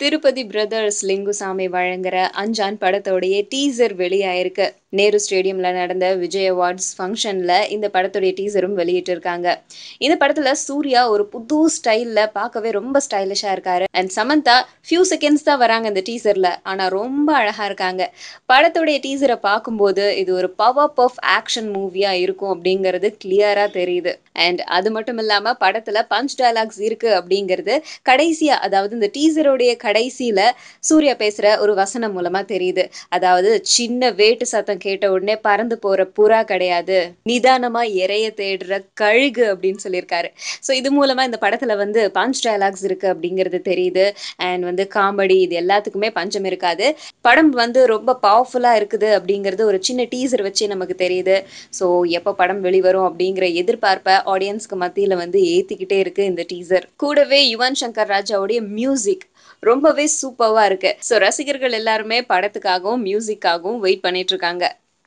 Tirupati brothers Lingusamy வழங்குற அஞ்சான் படத்தோடைய teaser வெளியாயிருக்கு. நேரு ஸ்டேடியம்ல நடந்த விஜய் அவார்ட்ஸ் ஃபங்க்ஷன்ல இந்த படத்துடைய டீசரும் வெளியிட்டு இருக்காங்க. இந்த படத்துல சூர்யா ஒரு புது ஸ்டைல்ல பார்க்கவே ரொம்ப ஸ்டைலிஷா இருக்காரு. அண்ட் சமந்தா ஃபியூ செகண்ட்ஸ் தான் வராங்க இந்த டீசர்ல. ஆனா ரொம்ப அழகா இருக்காங்க. படத்துடைய டீசரை பார்க்கும்போது இது ஒரு பவர் பஃப் ஆக்ஷன் மூவியா இருக்கும் அப்படிங்கிறது கிளியரா தெரியுது. அண்ட் அது மட்டும் இல்லாம படத்துல பஞ்ச் டயலாக்ஸ் இருக்கு அப்படிங்கிறது கடைசியா, அதாவது இந்த டீசருடைய கடைசியில சூர்யா பேசுற ஒரு வசனம் மூலமா தெரியுது. அதாவது சின்ன வேட்டு சத்தம் கேட்ட உடனே பறந்து போற புறா கிடையாது, நிதானமா இரைய தேடுற கழுகு அப்படின்னு சொல்லியிருக்காரு. ஸோ இது மூலமா இந்த படத்துல பஞ்ச் டயலாக்ஸ் இருக்கு அப்படிங்கிறது தெரியுது. அண்ட் காமெடி இது எல்லாத்துக்குமே பஞ்சம் இருக்காது. படம் ரொம்ப பவர்ஃபுல்லா இருக்குது அப்படிங்கிறது ஒரு சின்ன டீசர் வச்சு நமக்கு தெரியுது. ஸோ எப்போ படம் வெளிவரும் அப்படிங்கிற எதிர்பார்ப்பை ஆடியன்ஸ்க்கு மத்தியில ஏத்திக்கிட்டே இருக்கு இந்த டீசர். கூடவே யுவன் சங்கர் ராஜாவுடைய மியூசிக் ரொம்பவே சூப்பர்வா இருக்கு. ஸோ ரசிகர்கள் எல்லாருமே படத்துக்காகவும் மியூசிக்காகவும் வெயிட் பண்ணிட்டு இருக்காங்க.